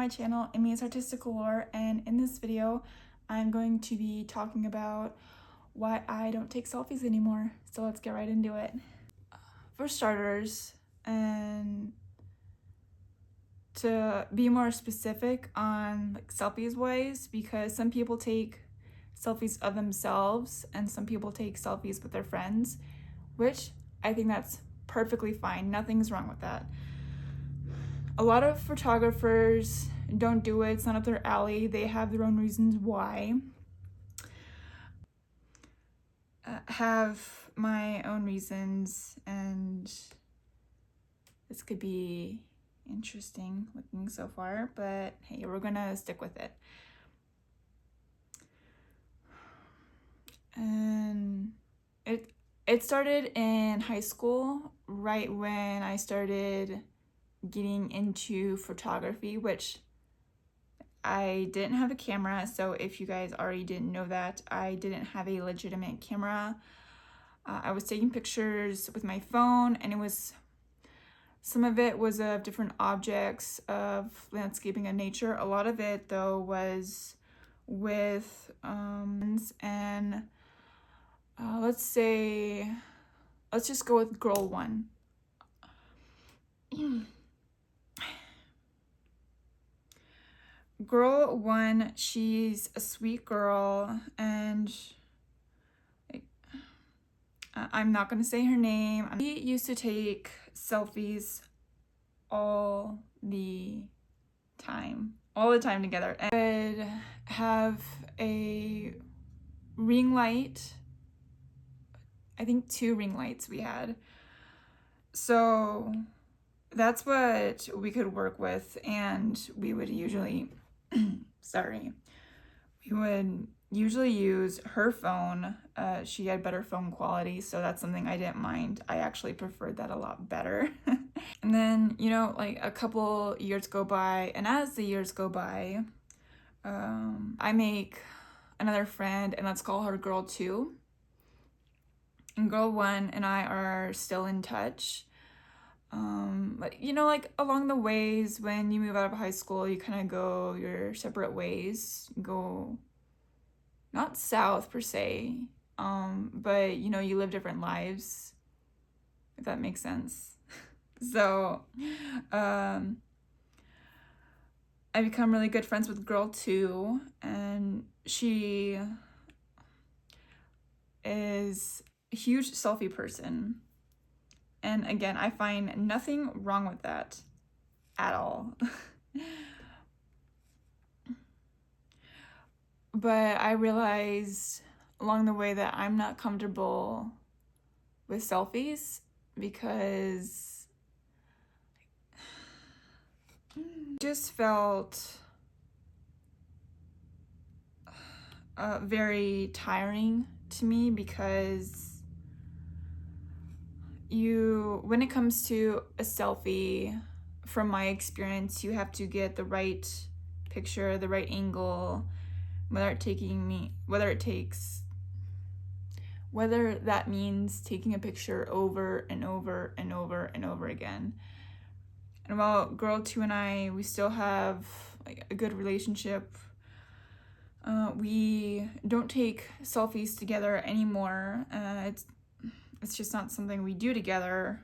my channel, Amy's Artistic Galore, and in this video, I'm going to be talking about why I don't take selfies anymore. So let's get right into it. For starters, and to be more specific on selfies wise, because some people take selfies of themselves and some people take selfies with their friends, which I think that's perfectly fine. Nothing's wrong with that. A lot of photographers don't do it. It's not up their alley. They have their own reasons why. Have my own reasons, and this could be interesting looking so far, but hey, we're gonna stick with it. And it started in high school, right when I started getting into photography, which I didn't have a camera. So if you guys already didn't know that, I didn't have a legitimate camera. I was taking pictures with my phone, and some of it was of different objects, of landscaping and nature. A lot of it though was with and let's just go with girl one. Girl one, she's a sweet girl, and I'm not gonna say her name. She used to take selfies all the time together, and would have a ring light. I think 2 ring lights we had. So that's what we could work with, and we would usually we would usually use her phone. She had better phone quality, so that's something I didn't mind. I actually preferred that a lot better. And then, like a couple years go by, and as the years go by, I make another friend, and let's call her girl 2. And girl 1 and I are still in touch. Like along the ways, when you move out of high school, you kind of go your separate ways. You go not south per se, but you live different lives, if that makes sense. So I become really good friends with girl 2, and she is a huge selfie person. And again, I find nothing wrong with that at all. But I realized along the way that I'm not comfortable with selfies, because it just felt very tiring to me, because when it comes to a selfie, from my experience, you have to get the right picture, the right angle, whether that means taking a picture over and over and over and over again. And while girl 2 and I, we still have like a good relationship, we don't take selfies together anymore. It's just not something we do together.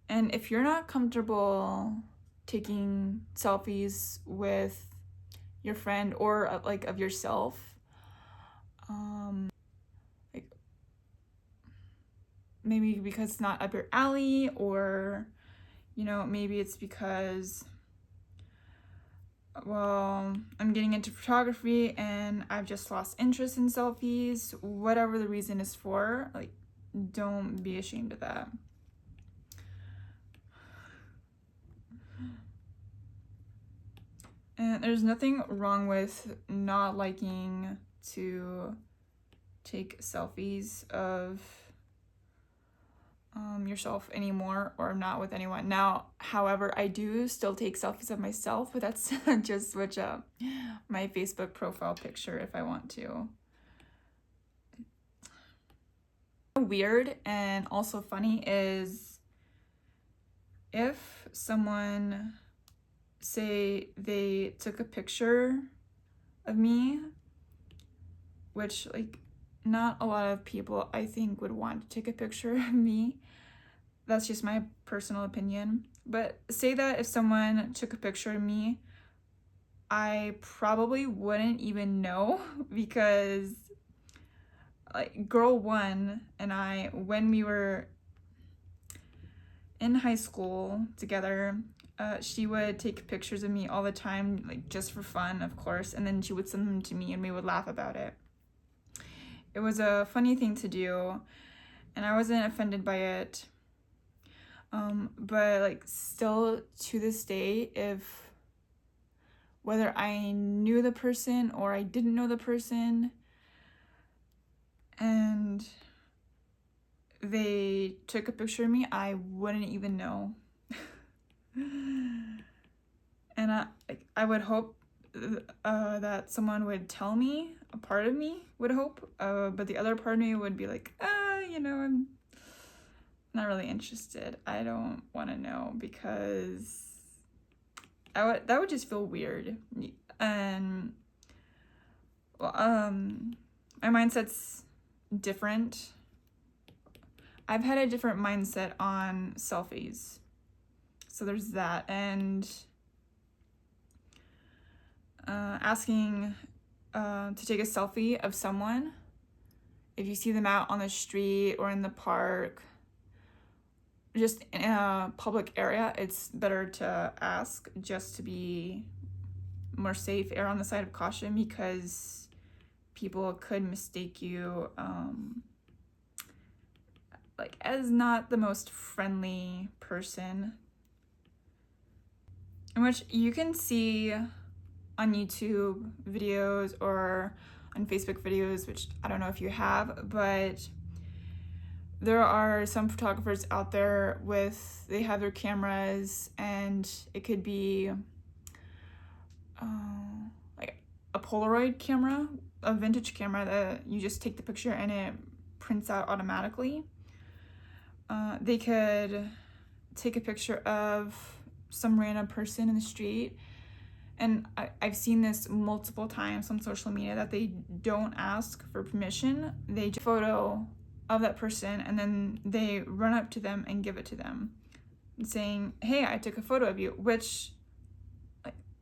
And if you're not comfortable taking selfies with your friend, or of yourself, maybe because it's not up your alley, or maybe it's because, well, I'm getting into photography and I've just lost interest in selfies. Whatever the reason is for, don't be ashamed of that. And there's nothing wrong with not liking to take selfies of yourself anymore, or not with anyone. Now, however, I do still take selfies of myself, but that's just switch up my Facebook profile picture if I want to. Weird and also funny is if someone say they took a picture of me, which like not a lot of people I think would want to take a picture of me. That's just my personal opinion. But say that if someone took a picture of me, I probably wouldn't even know because like girl one and I, when we were in high school together, she would take pictures of me all the time, like just for fun, of course, and then she would send them to me and we would laugh about it. It was a funny thing to do, and I wasn't offended by it. But like still to this day, if whether I knew the person or I didn't know the person, and they took a picture of me, I wouldn't even know. And I would hope that someone would tell me, a part of me would hope, but the other part of me would be like, I'm not really interested. I don't want to know because that would just feel weird. And well, my mindset's different. I've had a different mindset on selfies. So there's that. And asking to take a selfie of someone, if you see them out on the street or in the park, just in a public area, it's better to ask just to be more safe, err on the side of caution, because people could mistake you like as not the most friendly person, in which you can see on YouTube videos or on Facebook videos, which I don't know if you have, but there are some photographers out there they have their cameras, and it could be like a Polaroid camera, a vintage camera that you just take the picture and it prints out automatically. They could take a picture of some random person in the street, and I've seen this multiple times on social media, that they don't ask for permission. They just photo of that person and then they run up to them and give it to them, saying, "Hey, I took a photo of you," which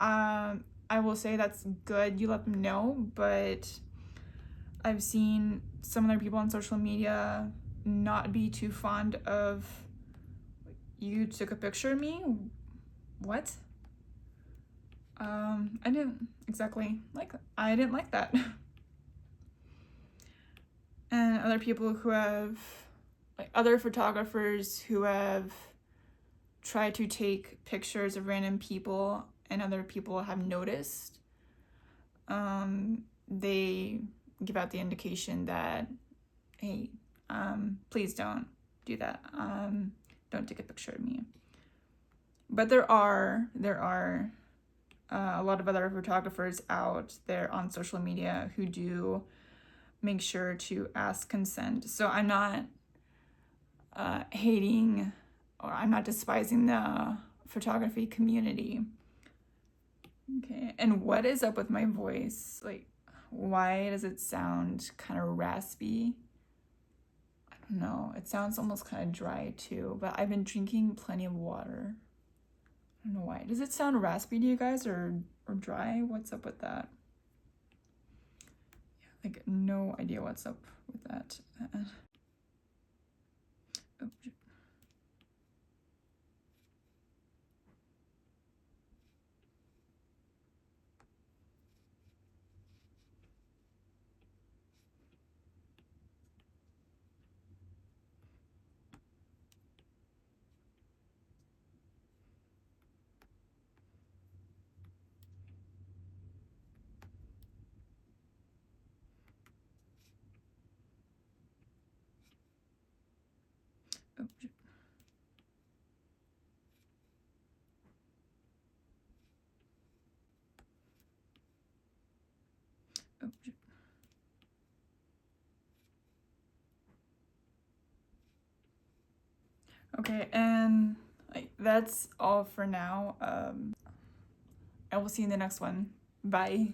I will say that's good. You let them know, but I've seen some other people on social media not be too fond of, "You took a picture of me? What?" I didn't exactly like that. I didn't like that. And other people who have, like other photographers who have tried to take pictures of random people and other people have noticed, they give out the indication that, "Hey, please don't do that. Don't take a picture of me." But there are a lot of other photographers out there on social media who do make sure to ask consent. So I'm not hating, or I'm not despising the photography community. Okay, and what is up with my voice? Like, why does it sound kind of raspy? I don't know. It sounds almost kind of dry too, but I've been drinking plenty of water. I don't know why. Does it sound raspy to you guys, or dry? What's up with that? Yeah, like no idea what's up with that. Oh, oh, oh. Okay, and like that's all for now. I will see you in the next one. Bye.